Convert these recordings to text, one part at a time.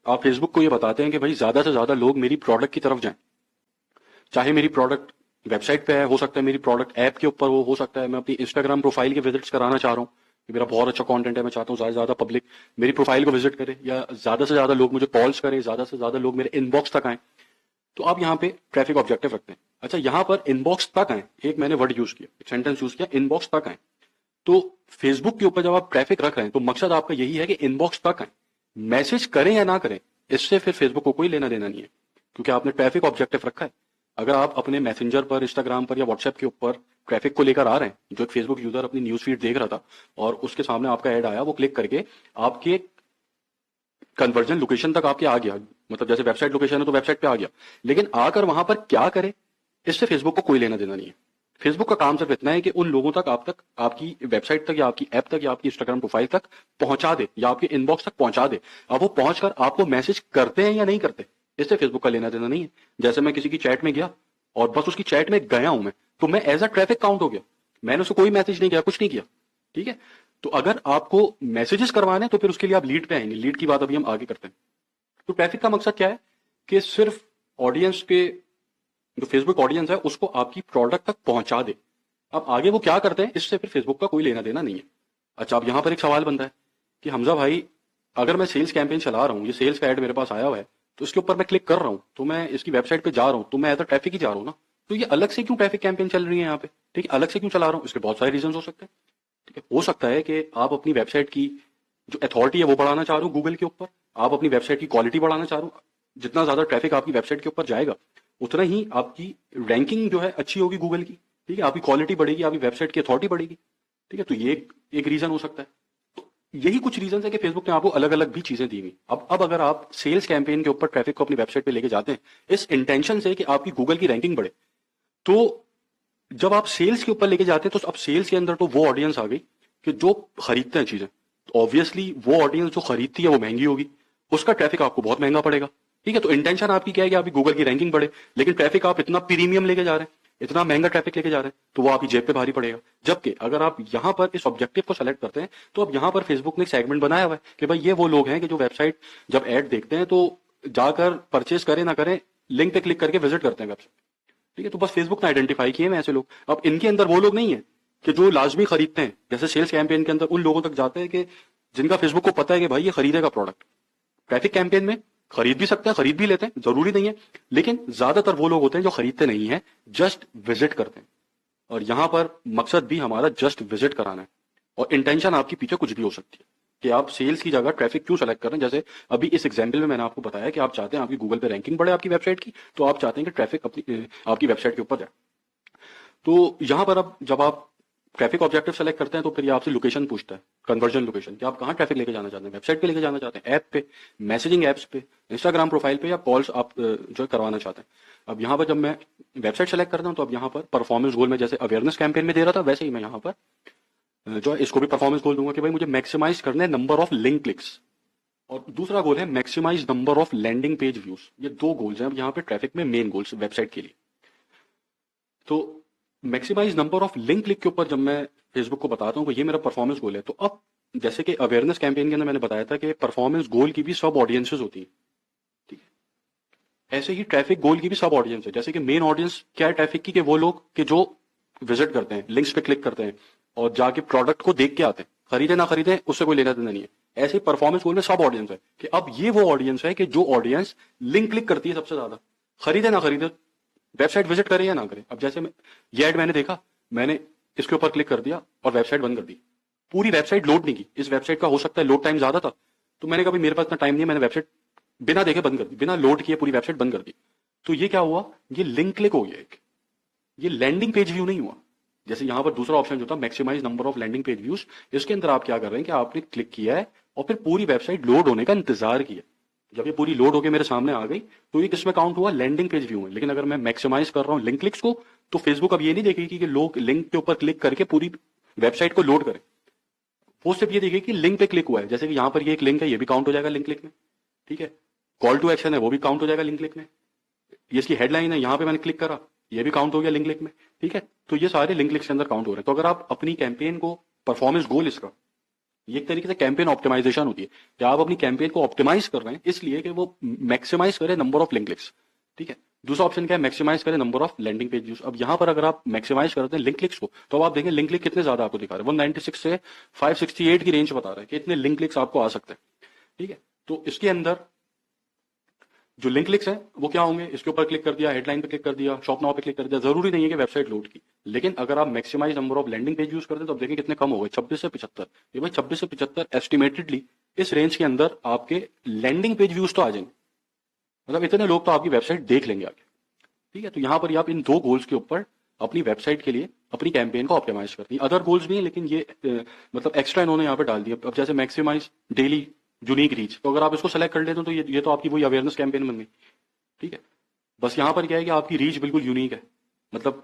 आप फेसबुक को ये बताते हैं कि भाई ज्यादा से ज्यादा लोग मेरी प्रोडक्ट की तरफ जाएं, चाहे मेरी प्रोडक्ट वेबसाइट पे है, हो सकता है मेरी प्रोडक्ट ऐप के ऊपर हो सकता है मैं अपनी इंस्टाग्राम प्रोफाइल के विजिट्स कराना चाह रहा हूँ कि मेरा बहुत अच्छा कंटेंट है, मैं चाहता हूँ ज्यादा से ज्यादा पब्लिक मेरी प्रोफाइल को विजिट करे या ज्यादा से ज्यादा लोग मुझे कॉल्स करें, ज्यादा से ज्यादा लोग मेरे इनबॉक्स तक आए। तो आप यहाँ पे ट्रैफिक ऑब्जेक्टिव रखते हैं। अच्छा, यहाँ पर इनबॉक्स तक आए, एक मैंने वर्ड यूज किया, एक सेंटेंस यूज किया, इनबॉक्स तक आए। तो फेसबुक के ऊपर जब आप ट्रैफिक रख रहे हैं तो मकसद आपका यही है कि इनबॉक्स तक आए। मैसेज करें या ना करें, इससे फिर फेसबुक को कोई लेना देना नहीं है, क्योंकि आपने ट्रैफिक ऑब्जेक्टिव रखा है। अगर आप अपने मैसेंजर पर, इंस्टाग्राम पर या व्हाट्सएप के ऊपर ट्रैफिक को लेकर आ रहे हैं, जो एक फेसबुक यूजर अपनी न्यूज फीड देख रहा था और उसके सामने आपका ऐड आया, वो क्लिक करके आपके कन्वर्जन लोकेशन तक आपके आ गया, मतलब जैसे वेबसाइट लोकेशन है तो वेबसाइट पे आ गया, लेकिन आकर वहां पर क्या करे, इससे फेसबुक को कोई लेना देना नहीं है। फेसबुक का काम सिर्फ इतना है कि उन लोगों तक आपकी वेबसाइट तक या आपकी ऐप तक या आपकी इंस्टाग्राम प्रोफाइल तक पहुंचा दे या आपके इनबॉक्स तक पहुंचा दे। अब वो पहुंचकर आपको मैसेज करते हैं या नहीं करते, इससे फेसबुक का लेना देना नहीं है। जैसे मैं किसी की चैट में गया और बस उसकी चैट में गया हूं मैं, तो मैं एज अ ट्रैफिक काउंट हो गया, मैंने उसको कोई मैसेज नहीं किया, कुछ नहीं किया। ठीक है, तो अगर आपको मैसेजेस करवाने हैं तो फिर उसके लिए आप लीड पे आएंगे, लीड की बात अभी हम आगे करते हैं। तो ट्रैफिक का मकसद क्या है कि सिर्फ ऑडियंस के, जो फेसबुक ऑडियंस है उसको आपकी प्रोडक्ट तक पहुंचा दे। अब आगे वो क्या करते हैं, इससे फिर फेसबुक का कोई लेना देना नहीं है। अच्छा, अब यहां पर एक सवाल बनता है कि हमजा भाई, अगर मैं सेल्स कैंपेन चला रहा हूँ, ये सेल्स का एड मेरे पास आया हुआ है, तो इसके ऊपर मैं क्लिक कर रहा हूँ, तो मैं इसकी वेबसाइट पे जा रहा हूँ, तो मैं एज अ ट्रैफिक ही जा रहा हूँ ना, तो ये अलग से क्यों ट्रैफिक कैंपेन चल रही है यहाँ पे? ठीक है, अलग से क्यों चला रहा हूँ, इसके बहुत सारे रीजन हो सकते हैं। ठीक है, हो सकता है कि आप अपनी वेबसाइट की जो अथॉरिटी है वो बढ़ाना चाह रहे हो गूगल के ऊपर, आप अपनी वेबसाइट की क्वालिटी बढ़ाना चाह रहे हो। जितना ज्यादा ट्रैफिक आपकी वेबसाइट के ऊपर जाएगा, उतना ही आपकी रैंकिंग जो है अच्छी होगी गूगल की। ठीक है, आपकी क्वालिटी बढ़ेगी, आपकी वेबसाइट की अथॉरिटी बढ़ेगी। ठीक है, तो ये एक रीजन हो सकता है। तो यही कुछ रीजन है कि फेसबुक ने आपको अलग अलग भी चीजें दी हुई। अब अगर आप सेल्स कैंपेन के ऊपर ट्रैफिक को अपनी वेबसाइट पे लेके जाते हैं इस इंटेंशन से कि आपकी गूगल की रैंकिंग बढ़े, तो जब आप सेल्स के ऊपर लेके जाते हैं तो अब सेल्स के अंदर तो वो ऑडियंस आ गई कि जो खरीदते हैं चीजें, तो ऑब्वियसली वो ऑडियंस जो खरीदती है वो महंगी होगी, उसका ट्रैफिक आपको बहुत महंगा पड़ेगा। ठीक है, तो इंटेंशन आपकी क्या है कि आपकी गूगल की रैंकिंग बढ़े, लेकिन ट्रैफिक आप इतना प्रीमियम लेके जा रहे हैं, इतना महंगा ट्रैफिक लेके जा रहे हैं, तो वो आपकी जेब पे भारी पड़ेगा। जबकि अगर आप यहां पर इस ऑब्जेक्टिव को सेलेक्ट करते हैं, तो अब यहां पर फेसबुक ने एक सेगमेंट बनाया हुआ है कि भाई ये वो लोग हैं कि जो वेबसाइट जब एड देखते हैं तो जाकर परचेस करें ना करें, लिंक पे क्लिक करके विजिट करते हैं वेबसाइट। ठीक है, तो बस फेसबुक ने आइडेंटिफाई किए हैं ऐसे लोग। अब इनके अंदर वो लोग नहीं है कि जो लाजमी खरीदते हैं, जैसे सेल्स कैंपेन के अंदर उन लोगों तक जाते हैं कि जिनका फेसबुक को पता है कि भाई ये खरीदेगा प्रोडक्ट। ट्रैफिक कैंपेन में खरीद भी सकते हैं, खरीद भी लेते हैं, जरूरी नहीं है, लेकिन ज्यादातर वो लोग होते हैं जो खरीदते नहीं है, जस्ट विजिट करते हैं। और यहां पर मकसद भी हमारा जस्ट विजिट कराना है, और इंटेंशन आपकी पीछे कुछ भी हो सकती है कि आप सेल्स की जगह ट्रैफिक क्यों सेलेक्ट कर रहे हैं। जैसे अभी इस एग्जांपल में मैंने आपको बताया कि आप चाहते हैं आपकी गूगल पे रैंकिंग बढ़े आपकी वेबसाइट की, तो आप चाहते हैं कि ट्रैफिक अपनी आपकी वेबसाइट के ऊपर जाए। तो यहां पर अब जब आप ट्रैफिक ऑब्जेक्टिव सेलेक्ट करते हैं तो फिर ये आपसे लोकेशन पूछता है, कन्वर्जन लोकेशन, कि आप कहाँ ट्रैफिक लेके जाना चाहते हैं, वेबसाइट पे लेके जाना चाहते हैं, ऐप पे, मैसेजिंग एप्स पे, इंस्टाग्राम प्रोफाइल पे, या कॉल्स आप जो है करवाना चाहते हैं। अब यहाँ पर जब मैं वेबसाइट सेलेक्ट करता हूँ तो अब यहाँ पर परफॉर्मेंस गोल में जैसे अवेयरनेस कैंपेन में दे रहा था, वैसे ही मैं यहाँ पर जो है इसको भी परफॉर्मेंस गोल दूंगा कि भाई मुझे मैक्सिमाइज करना है नंबर ऑफ लिंक क्लिक्स, और दूसरा गोल है maximise number of landing page views. ये दो गोल्स हैं अब यहाँ पे ट्रैफिक में, मेन गोल्स वेबसाइट के लिए। तो maximise number of link click के ऊपर जब मैं फेसबुक को बताता हूँ कि ये मेरा परफॉर्मेंस गोल है, तो अब जैसे कि अवेयरनेस कैंपेन के अंदर मैंने बताया था कि परफॉर्मेंस गोल की भी सब ऑडियंसेस होती है। ठीक है, ऐसे ही ट्रैफिक गोल की भी सब ऑडियंस है। जैसे कि मेन ऑडियंस क्या है ट्रैफिक की, कि वो लोग कि जो विजिट करते हैं, लिंक्स पे क्लिक करते हैं और जाके प्रोडक्ट को देख के आते हैं, खरीदे ना खरीदे उससे कोई लेना देना नहीं है। ऐसे ही परफॉर्मेंस गोल में सब ऑडियंस है कि अब ये वो ऑडियंस है कि जो ऑडियंस लिंक क्लिक करती है सबसे ज्यादा, खरीदे ना खरीदे, वेबसाइट विजिट करे या ना करे। अब जैसे ये ऐड मैंने देखा, मैंने इसके ऊपर क्लिक कर दिया और वेबसाइट बंद कर दी, पूरी वेबसाइट लोड नहीं की। इस वेबसाइट का हो सकता है लोड टाइम ज्यादा था, तो मैंने कहा मेरे पास इतना टाइम नहीं है, मैंने वेबसाइट बिना देखे बंद कर दी, बिना लोड किए पूरी वेबसाइट बंद कर दी। तो ये क्या हुआ, ये लिंक क्लिक हो गया एक, ये लैंडिंग पेज व्यू नहीं हुआ। जैसे यहां पर दूसरा ऑप्शन जो था maximise number of landing page views, इसके अंदर आप क्या कर रहे हैं कि आपने क्लिक किया है और फिर पूरी वेबसाइट लोड होने का इंतजार किया। जब ये पूरी लोड होकर मेरे सामने आ गई तो ये किसमें काउंट हुआ, लैंडिंग पेज व्यू में। लेकिन अगर मैं मैक्सिमाइज कर रहा हूं लिंक क्लिक्स को, तो फेसबुक अब ये नहीं देखेगी कि लोग लिंक के ऊपर क्लिक करके पूरी वेबसाइट को लोड करें, वो सिर्फ ये देखेगी कि लिंक पे क्लिक हुआ है। जैसे कि यहां पर ये एक लिंक है, ये भी काउंट हो जाएगा लिंक क्लिक में। ठीक है, कॉल टू एक्शन है वो भी काउंट हो जाएगा लिंक क्लिक में, ये इसकी हेडलाइन है, यहां पे मैंने क्लिक करा, ये भी काउंट हो गया लिंक क्लिक में। ठीक है, तो ये सारे लिंक क्लिक्स के अंदर काउंट हो रहे हैं। तो अगर आप अपनी कैंपेन को परफॉर्मेंस गोल इसका ये एक तरीके से कैंपेन ऑप्टिमाइजेशन होती है कि आप अपनी कैंपेन को ऑप्टिमाइज कर रहे हैं इसलिए कि वो मैक्सिमाइज करे नंबर ऑफ लिंक क्लिक्स। ठीक है, दूसरा ऑप्शन क्या है, मैक्सिमाइज करें number of landing page views. अब यहाँ पर अगर आप मैक्सिमाइज करते हैं लिंक क्लिक्स को तो अब आप देखें लिंक क्लिक कितने ज्यादा आपको दिखा रहे हैं, 196 से 568 की रेंज बता रहा है कि इतने लिंक क्लिक्स आपको आ सकते हैं। ठीक है, तो इसके अंदर जो लिंक क्लिक्स हैं वो क्या होंगे, इसके ऊपर क्लिक कर दिया, हेडलाइन पे क्लिक कर दिया, शॉप नाउ पे क्लिक कर दिया, जरूरी नहीं है कि वेबसाइट लोड की। लेकिन अगर आप maximise number of landing page use करते हैं तो अब देखें कितने कम हो गए, 26 से 75। ये भाई 26 से 75 एस्टिमेटेडली इस रेंज के अंदर आपके लैंडिंग पेज व्यूज तो आ जाएंगे, मतलब इतने लोग तो आपकी वेबसाइट देख लेंगे आगे। ठीक है, तो यहां पर आप इन दो गोल्स के ऊपर अपनी वेबसाइट के लिए अपनी कैंपेन को ऑप्टिमाइज करती है। अदर गोल्स भी हैं लेकिन ये मतलब एक्स्ट्रा इन्होंने यहाँ पे डाल दिया। अब जैसे मैक्सिमाइज डेली यूनिक रीच, तो अगर आप इसको सेलेक्ट कर लेते हो तो ये तो आपकी वही अवेयरनेस कैंपेन बन गई। ठीक है, बस यहां पर क्या है कि आपकी रीच बिल्कुल यूनिक है, मतलब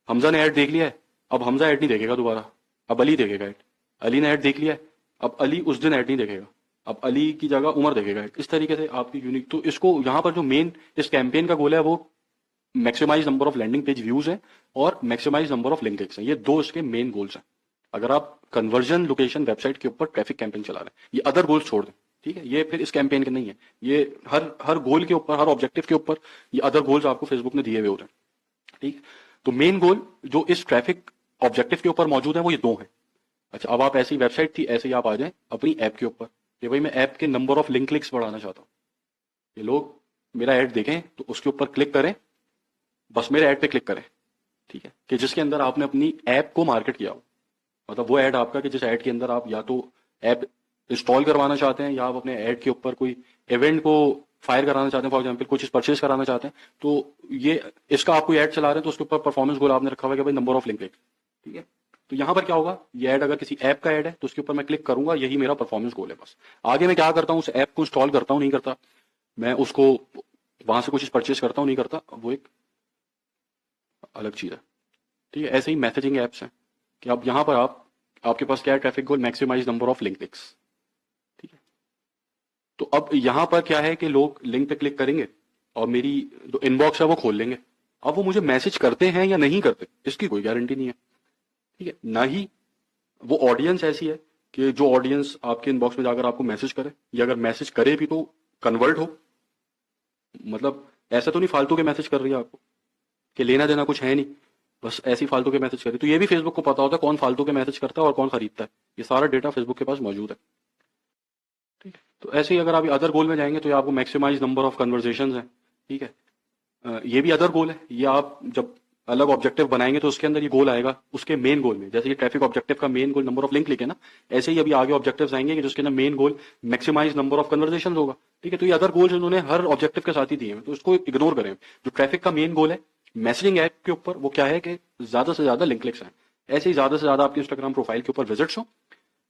हमजा ने ऐड देख लिया है, अब हमजा ऐड नहीं देखेगा दोबारा, अब अली देखेगा ऐड। अली ने ऐड देख लिया है, अब अली उस दिन ऐड नहीं देखेगा, अब अली की जगह उमर देखेगा ऐड। इस तरीके से आपकी यूनिक, तो इसको यहाँ पर जो मेन इस कैंपेन का गोल है वो maximise number of landing page views है और maximise number of link clicks हैं। ये दो इसके मेन गोल्स हैं अगर आप कन्वर्जन लोकेशन वेबसाइट के ऊपर ट्रैफिक कैंपेन चला रहे हैं। ये अदर गोल्स छोड़ दें, ठीक है, ये फिर इस कैंपेन के नहीं है, ये हर हर गोल के ऊपर, हर ऑब्जेक्टिव के ऊपर ये अदर गोल्स आपको फेसबुक ने दिए हुए होते हैं। ठीक है, तो मेन गोल जो इस ट्रैफिक ऑब्जेक्टिव के ऊपर मौजूद है वो ये दो है। अच्छा, अब आप ऐसी वेबसाइट थी, ऐसे ही आप आ जाए अपनी ऐप के ऊपर कि भाई मैं ऐप के नंबर ऑफ लिंक क्लिक्स बढ़ाना चाहता हूँ, ये लोग मेरा ऐड देखें तो उसके ऊपर क्लिक करें, बस मेरे ऐड पे क्लिक करें। ठीक है, कि जिसके अंदर आपने अपनी ऐप को मार्केट किया हो, मतलब वो ऐड आपका कि जिस ऐड के अंदर आप या तो ऐप इंस्टॉल करवाना चाहते हैं या आप अपने ऐड के ऊपर कोई इवेंट को फायर कराना चाहते हैं, फॉर एग्जांपल कोई चीज परचेज कराना चाहते हैं, तो ये इसका आप कोई ऐड चला रहे हैं तो उसके ऊपर परफॉर्मेंस गोल आपने रखा हुआ है कि भाई नंबर ऑफ लिंक क्लिक। ठीक है, तो यहां पर क्या होगा, ये ऐड अगर किसी ऐप का ऐड है तो उसके ऊपर मैं क्लिक करूंगा, यही मेरा परफॉर्मेंस गोल है। बस आगे मैं क्या करता हूँ, उस ऐप को इंस्टॉल करता हूँ नहीं करता, मैं उसको वहां से कुछ चीज परचेज करता हूँ नहीं करता, वो एक अलग चीज है। ठीक है, ऐसे ही मैसेजिंग एप्स हैं कि अब यहां पर आपके पास क्या है, traffic goal maximise number of link clicks. ठीक है, तो अब यहां पर क्या है कि लोग लिंक पे क्लिक करेंगे और मेरी जो इनबॉक्स है वो खोल लेंगे। अब वो मुझे मैसेज करते हैं या नहीं करते इसकी कोई गारंटी नहीं है। ठीक है, ना ही वो ऑडियंस ऐसी है कि जो ऑडियंस आपके इनबॉक्स में जाकर आपको मैसेज करे, या अगर मैसेज करे भी तो कन्वर्ट हो, मतलब ऐसा तो नहीं फालतू के मैसेज कर रही है आपको कि लेना देना कुछ है नहीं, बस ऐसी फालतू के मैसेज करे। तो ये भी फेसबुक को पता होता है कौन फालतू के मैसेज करता है और कौन खरीदता है, ये सारा डेटा फेसबुक के पास मौजूद है। ठीक है, तो ऐसे ही अगर आप अदर गोल में जाएंगे तो ये आपको मैक्सिमाइज नंबर ऑफ कन्वर्सेशन है। ठीक है, ये भी अदर गोल है, ये आप जब अलग ऑब्जेक्टिव बनाएंगे तो उसके अंदर ये गोल आएगा उसके मेन गोल में। जैसे ये ट्रैफिक ऑब्जेक्टिव का main goal number of link click है ना, ऐसे ही अभी आगे ऑब्जेक्टिव्स आएंगे कि जिसके अंदर main goal maximise number of conversation होगा। ठीक है, तो ये अदर गोल्स उन्होंने हर ऑब्जेक्टिव के साथ ही दिए हैं, तो इसको इग्नोर करें। जो ट्रैफिक का मेन गोल है मैसेजिंग ऐप के ऊपर वो क्या है कि ज्यादा से ज्यादा लिंक क्लिक्स हैं, ऐसे ही ज्यादा से ज्यादा आपकी इंस्टाग्राम प्रोफाइल के ऊपर विजिट्स हो।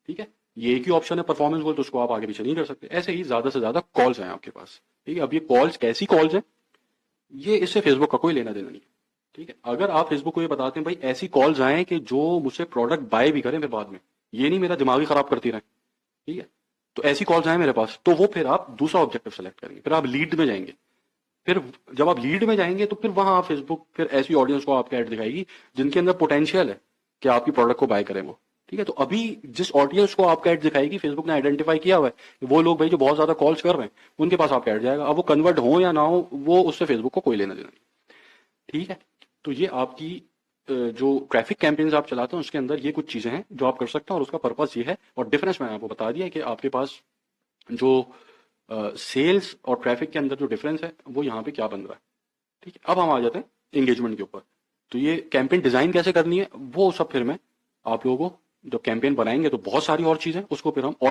ठीक है, ये एक ही ऑप्शन है परफॉर्मेंस गोल, तो उसको आप आगे पीछे नहीं कर सकते। ऐसे ही ज्यादा से ज्यादा कॉल्स हैं आपके पास। ठीक है, अब ये कॉल्स कैसी कॉल्स हैं, ये इससे फेसबुक का कोई लेना देना नहीं है। ठीक है, अगर आप फेसबुक को ये बताते हैं भाई ऐसी कॉल्स आए कि जो मुझसे प्रोडक्ट बाय भी करें फिर बाद में, ये नहीं मेरा दिमाग ही खराब करती रहे। ठीक है, तो ऐसी कॉल्स आए मेरे पास, तो वो फिर आप दूसरा ऑब्जेक्टिव सेलेक्ट करेंगे, फिर आप लीड में जाएंगे। फिर जब आप लीड में जाएंगे तो फिर वहां फेसबुक फिर ऐसी ऑडियंस को आपके ऐड दिखाएगी जिनके अंदर पोटेंशियल है कि आपकी प्रोडक्ट को बाय करें वो। ठीक है, तो अभी जिस ऑडियंस को आपका ऐड दिखाएगी फेसबुक ने आइडेंटिफाई किया हुआ है वो लोग भाई जो बहुत ज्यादा कॉल्स कर रहे हैं उनके पास आपका ऐड जाएगा। अब वो कन्वर्ट हो या ना हो वो उससे फेसबुक को कोई लेना देना नहीं। ठीक है, तो ये आपकी जो ट्रैफिक कैंपेन्स आप चलाते हैं उसके अंदर ये कुछ चीजें हैं जो आप कर सकते हैं और उसका पर्पस ये है। और डिफरेंस मैंने आपको बता दिया है कि आपके पास जो सेल्स और ट्रैफिक के अंदर जो डिफरेंस है वो यहाँ पे क्या बन रहा है। ठीक है, अब हम आ जाते हैं एंगेजमेंट के ऊपर। तो ये कैंपेन डिजाइन कैसे करनी है वो सब फिर मैं आप लोगों को जब कैंपेन बनाएंगे तो बहुत सारी और चीजें उसको फिर हम और